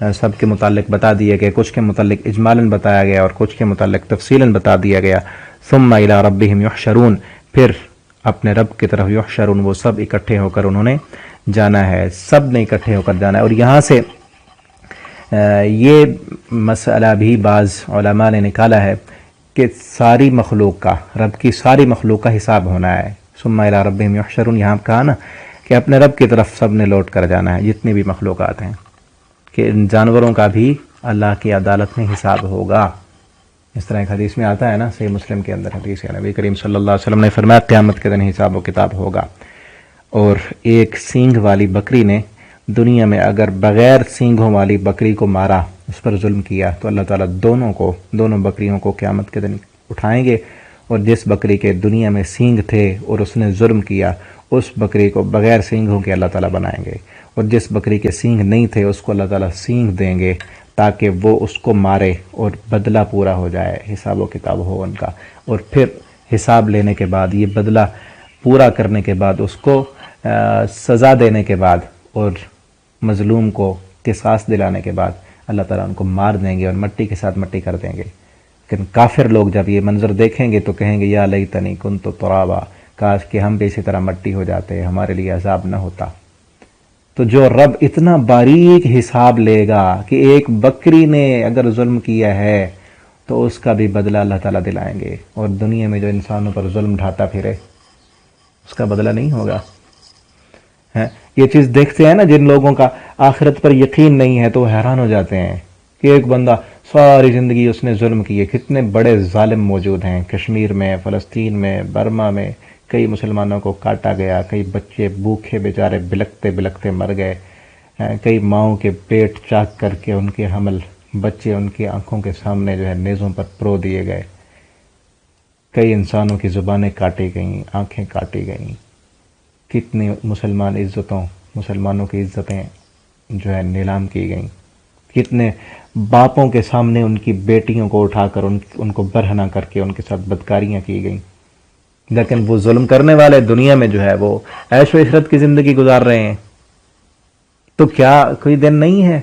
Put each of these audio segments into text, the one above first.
سب کے متعلق بتا دیے گئے، کچھ کے متعلق اجمالاً بتایا گیا اور کچھ کے متعلق تفصیلاً بتا دیا گیا۔ ثم الی ربہم یحشرون، پھر اپنے رب کی طرف یحشرون، وہ سب اکٹھے ہو کر انہوں نے جانا ہے، سب نے اکٹھے ہو کر جانا ہے۔ اور یہاں سے یہ مسئلہ بھی بعض علماء نے نکالا ہے کہ ساری مخلوق کا، رب کی ساری مخلوق کا حساب ہونا ہے۔ ثم الی ربہم یحشرون، یہاں کہا نا کہ اپنے رب کی طرف سب نے لوٹ کر جانا ہے، جتنی بھی مخلوقات ہیں، کہ ان جانوروں کا بھی اللہ کی عدالت میں حساب ہوگا۔ اس طرح ایک حدیث میں آتا ہے نا، صحیح مسلم کے اندر حدیث ہے، نبی کریم صلی اللہ علیہ وسلم نے فرمایا قیامت کے دن حساب و کتاب ہوگا۔ اور ایک سینگ والی بکری نے دنیا میں اگر بغیر سینگوں والی بکری کو مارا، اس پر ظلم کیا، تو اللہ تعالیٰ دونوں بکریوں کو قیامت کے دن اٹھائیں گے، اور جس بکری کے دنیا میں سینگ تھے اور اس نے ظلم کیا، اس بکری کو بغیر سینگوں کے اللہ تعالیٰ بنائیں گے، اور جس بکری کے سینگ نہیں تھے اس کو اللہ تعالیٰ سینگ دیں گے تاکہ وہ اس کو مارے اور بدلہ پورا ہو جائے، حساب و کتاب ہو ان کا۔ اور پھر حساب لینے کے بعد، یہ بدلہ پورا کرنے کے بعد، اس کو سزا دینے کے بعد اور مظلوم کو قصاص دلانے کے بعد اللہ تعالیٰ ان کو مار دیں گے اور مٹی کے ساتھ مٹی کر دیں گے۔ لیکن کافر لوگ جب یہ منظر دیکھیں گے تو کہیں گے یا لیتنی کنت ترابا، کاش کہ ہم بھی اسی طرح مٹی ہو جاتے، ہمارے لیے عذاب نہ ہوتا۔ تو جو رب اتنا باریک حساب لے گا کہ ایک بکری نے اگر ظلم کیا ہے تو اس کا بھی بدلہ اللہ تعالیٰ دلائیں گے، اور دنیا میں جو انسانوں پر ظلم ڈھاتا پھرے اس کا بدلہ نہیں ہوگا۔ یہ چیز دیکھتے ہیں نا، جن لوگوں کا آخرت پر یقین نہیں ہے تو وہ حیران ہو جاتے ہیں کہ ایک بندہ ساری زندگی اس نے ظلم کیے، کتنے بڑے ظالم موجود ہیں کشمیر میں، فلسطین میں، برما میں، کئی مسلمانوں کو کاٹا گیا، کئی بچے بھوکے بیچارے بلکتے بلکتے مر گئے، کئی ماؤں کے پیٹ چاک کر کے ان کے حمل بچے ان کی آنکھوں کے سامنے جو ہے نیزوں پر پرو دیے گئے، کئی انسانوں کی زبانیں کاٹی گئیں، آنکھیں کاٹی گئیں، کتنی مسلمانوں کی عزتیں جو ہے نیلام کی گئیں، کتنے باپوں کے سامنے ان کی بیٹیوں کو اٹھا کر ان کو برہنہ کر کے ان کے ساتھ بدکاریاں کی گئیں۔ لیکن وہ ظلم کرنے والے دنیا میں جو ہے وہ عیش و عشرت کی زندگی گزار رہے ہیں۔ تو کیا کوئی دن نہیں ہے،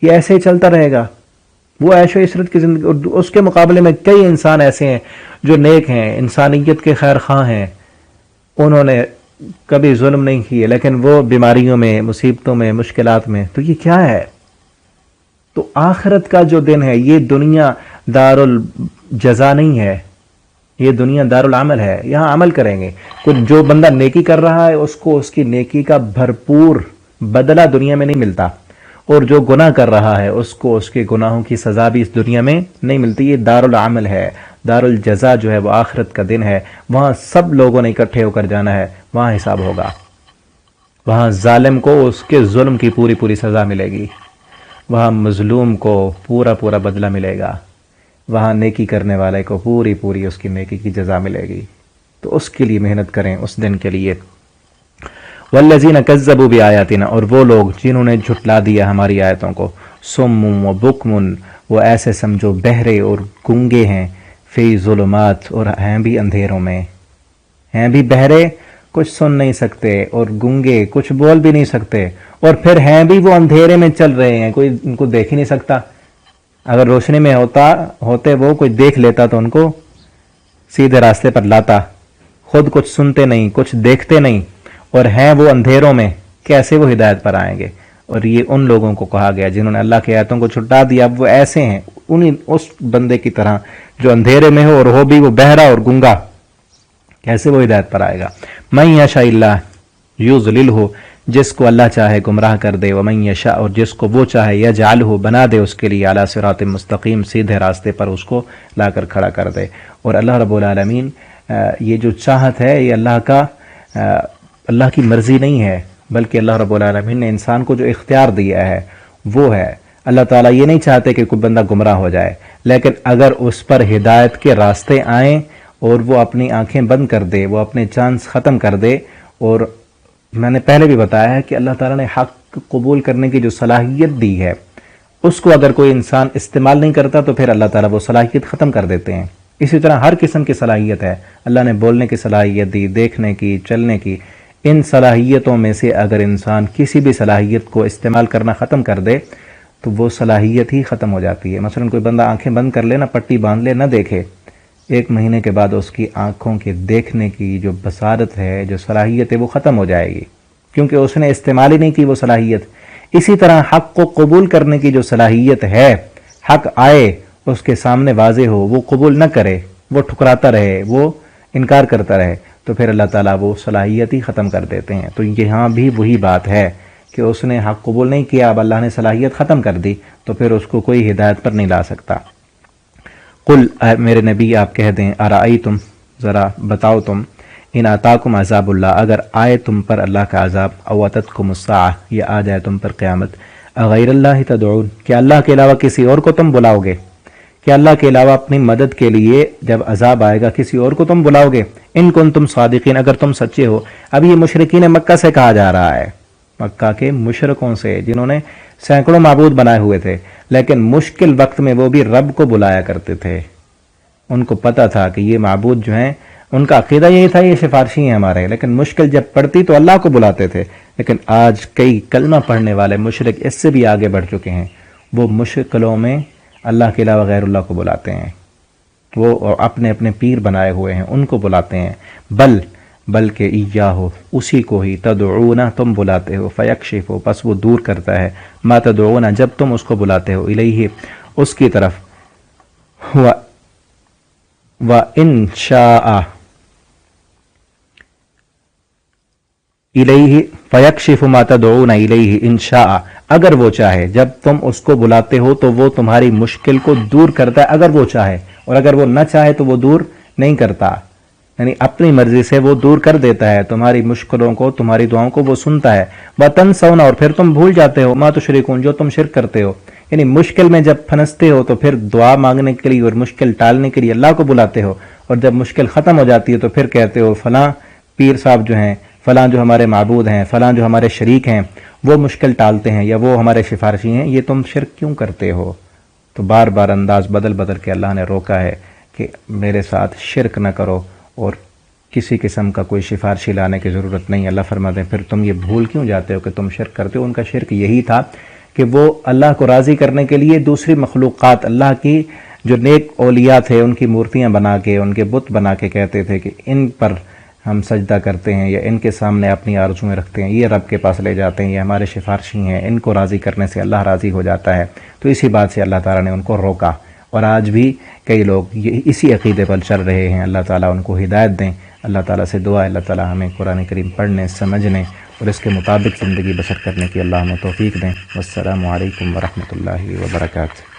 یہ ایسے ہی چلتا رہے گا؟ وہ عیش و عشرت کی زندگی، اور اس کے مقابلے میں کئی انسان ایسے ہیں جو نیک ہیں، انسانیت کے خیر خواہ ہیں، انہوں نے کبھی ظلم نہیں کیے، لیکن وہ بیماریوں میں، مصیبتوں میں، مشکلات میں۔ تو یہ کیا ہے؟ تو آخرت کا جو دن ہے، یہ دنیا دار الجزا نہیں ہے، یہ دنیا دار العمل ہے، یہاں عمل کریں گے۔ کچھ جو بندہ نیکی کر رہا ہے اس کو اس کی نیکی کا بھرپور بدلہ دنیا میں نہیں ملتا، اور جو گناہ کر رہا ہے اس کو اس کے گناہوں کی سزا بھی اس دنیا میں نہیں ملتی۔ یہ دار العمل ہے، دار الجزا جو ہے وہ آخرت کا دن ہے، وہاں سب لوگوں نے اکٹھے ہو کر جانا ہے، وہاں حساب ہوگا، وہاں ظالم کو اس کے ظلم کی پوری پوری سزا ملے گی، وہاں مظلوم کو پورا پورا بدلہ ملے گا، وہاں نیکی کرنے والے کو پوری پوری اس کی نیکی کی جزا ملے گی۔ تو اس کے لیے محنت کریں اس دن کے لیے۔ والذین کذبوا بآیاتنا، اور وہ لوگ جنہوں نے جھٹلا دیا ہماری آیتوں کو، صم و بکم، وہ ایسے سمجھو بہرے اور گنگے ہیں، فی ظلمات، اور ہیں بھی اندھیروں میں، ہیں بھی بہرے، کچھ سن نہیں سکتے، اور گنگے، کچھ بول بھی نہیں سکتے، اور پھر ہیں بھی وہ اندھیرے میں چل رہے ہیں، کوئی ان کو دیکھ ہی نہیں سکتا۔ اگر روشنی میں ہوتے وہ کوئی دیکھ لیتا تو ان کو سیدھے راستے پر لاتا، خود کچھ سنتے نہیں، کچھ دیکھتے نہیں، اور ہیں وہ اندھیروں میں، کیسے وہ ہدایت پر آئیں گے؟ اور یہ ان لوگوں کو کہا گیا جنہوں نے اللہ کی آیتوں کو چھٹا دیا، اب وہ ایسے ہیں اس بندے کی طرح جو اندھیرے میں ہو اور ہو بھی وہ بہرا اور گنگا، کیسے وہ ہدایت پر آئے گا؟ من یشاء اللہ یضللہ، جس کو اللہ چاہے گمراہ کر دے، ومن یشاء، اور جس کو وہ چاہے یجعلہ، بنا دے اس کے لیے علی صراط مستقیم، سیدھے راستے پر اس کو لا کر کھڑا کر دے۔ اور اللہ رب العالمین یہ جو چاہت ہے یہ اللہ کی مرضی نہیں ہے، بلکہ اللہ رب العالمین نے انسان کو جو اختیار دیا ہے وہ ہے۔ اللہ تعالیٰ یہ نہیں چاہتے کہ کوئی بندہ گمراہ ہو جائے، لیکن اگر اس پر ہدایت کے راستے آئیں اور وہ اپنی آنکھیں بند کر دے، وہ اپنے چانس ختم کر دے، اور میں نے پہلے بھی بتایا ہے کہ اللہ تعالیٰ نے حق قبول کرنے کی جو صلاحیت دی ہے اس کو اگر کوئی انسان استعمال نہیں کرتا تو پھر اللہ تعالیٰ وہ صلاحیت ختم کر دیتے ہیں۔ اسی طرح ہر قسم کی صلاحیت ہے، اللہ نے بولنے کی صلاحیت دی، دیکھنے کی، چلنے کی، ان صلاحیتوں میں سے اگر انسان کسی بھی صلاحیت کو استعمال کرنا ختم کر دے تو وہ صلاحیت ہی ختم ہو جاتی ہے۔ مثلا کوئی بندہ آنکھیں بند کر لے نا، پٹی باندھ لے، نہ دیکھے، 1 مہینے کے بعد اس کی آنکھوں کے دیکھنے کی جو بصارت ہے، جو صلاحیت ہے، وہ ختم ہو جائے گی، کیونکہ اس نے استعمال ہی نہیں کی وہ صلاحیت۔ اسی طرح حق کو قبول کرنے کی جو صلاحیت ہے، حق آئے اس کے سامنے واضح ہو، وہ قبول نہ کرے، وہ ٹھکراتا رہے، وہ انکار کرتا رہے، تو پھر اللہ تعالیٰ وہ صلاحیت ہی ختم کر دیتے ہیں۔ تو یہاں بھی وہی بات ہے کہ اس نے حق قبول نہیں کیا، اب اللہ نے صلاحیت ختم کر دی، تو پھر اس کو کوئی ہدایت پر نہیں لا سکتا۔ قل، میرے نبی آپ کہہ دیں، ارائیتم، ذرا بتاؤ تم، ان آتاکم عذاب اللہ، اگر آئے تم پر اللہ کا عذاب، او اتتکم الساعہ، یا آ جائے تم پر قیامت، اغیر اللہ تدعون، کیا اللہ کے علاوہ کسی اور کو تم بلاؤ گے؟ کیا اللہ کے علاوہ اپنی مدد کے لیے جب عذاب آئے گا کسی اور کو تم بلاؤ گے؟ ان کنتم صادقین، اگر تم سچے ہو۔ اب یہ مشرکین مکہ سے کہا جا رہا ہے، مکہ کے مشرکوں سے، جنہوں نے سینکڑوں معبود بنائے ہوئے تھے، لیکن مشکل وقت میں وہ بھی رب کو بلایا کرتے تھے۔ ان کو پتا تھا کہ یہ معبود جو ہیں، ان کا عقیدہ یہی تھا یہ سفارشی ہیں ہمارے، لیکن مشکل جب پڑتی تو اللہ کو بلاتے تھے۔ لیکن آج کئی کلمہ پڑھنے والے مشرک اس سے بھی آگے بڑھ چکے ہیں، وہ مشکلوں میں اللہ کے علاوہ غیر اللہ کو بلاتے ہیں، وہ اپنے اپنے پیر بنائے ہوئے ہیں، ان کو بلاتے ہیں۔ بلکہ ایاہو، اسی کو ہی، تدعون، تم بلاتے ہو، فیکشف، پس وہ دور کرتا ہے، ما تدعون، جب تم اس کو بلاتے ہو، الیہ، اس کی طرف، وَإِن شَاءَ، الیہ فیکشف ما تدعون الیہ ان شاء، اگر وہ چاہے، جب تم اس کو بلاتے ہو تو وہ تمہاری مشکل کو دور کرتا ہے اگر وہ چاہے، اور اگر وہ نہ چاہے تو وہ دور نہیں کرتا، یعنی اپنی مرضی سے وہ دور کر دیتا ہے تمہاری مشکلوں کو، تمہاری دعاؤں کو وہ سنتا ہے۔ وَتَنْسَوْنَ، اور پھر تم بھول جاتے ہو، مَا تُشْرِكُونَ، جو تم شرک کرتے ہو، یعنی مشکل میں جب پھنستے ہو تو پھر دعا مانگنے کے لیے اور مشکل ٹالنے کے لیے اللہ کو بلاتے ہو، اور جب مشکل ختم ہو جاتی ہے تو پھر کہتے ہو فلاں پیر صاحب جو ہیں، فلاں جو ہمارے معبود ہیں، فلاں جو ہمارے شریک ہیں، وہ مشکل ٹالتے ہیں یا وہ ہمارے سفارشی ہیں، یہ تم شرک کیوں کرتے ہو؟ تو بار بار انداز بدل بدل کے اللہ نے روکا ہے کہ میرے ساتھ شرک نہ کرو، اور کسی قسم کا کوئی سفارشی لانے کی ضرورت نہیں۔ اللہ فرماتے ہیں پھر تم یہ بھول کیوں جاتے ہو کہ تم شرک کرتے ہو؟ ان کا شرک یہی تھا کہ وہ اللہ کو راضی کرنے کے لیے دوسری مخلوقات، اللہ کی جو نیک اولیاء تھے، ان کی مورتیاں بنا کے، ان کے بت بنا کے کہتے تھے کہ ان پر ہم سجدہ کرتے ہیں یا ان کے سامنے اپنی آرزویں رکھتے ہیں، یہ رب کے پاس لے جاتے ہیں، یہ ہمارے سفارشی ہیں، ان کو راضی کرنے سے اللہ راضی ہو جاتا ہے۔ تو اسی بات سے اللہ تعالیٰ نے ان کو روکا، اور آج بھی کئی لوگ اسی عقیدے پر چل رہے ہیں۔ اللہ تعالیٰ ان کو ہدایت دیں۔ اللہ تعالیٰ سے دعا ہے اللہ تعالیٰ ہمیں قرآن کریم پڑھنے، سمجھنے اور اس کے مطابق زندگی بسر کرنے کی اللہ ہمیں توفیق دیں۔ والسلام علیکم ورحمۃ اللہ وبرکاتہ۔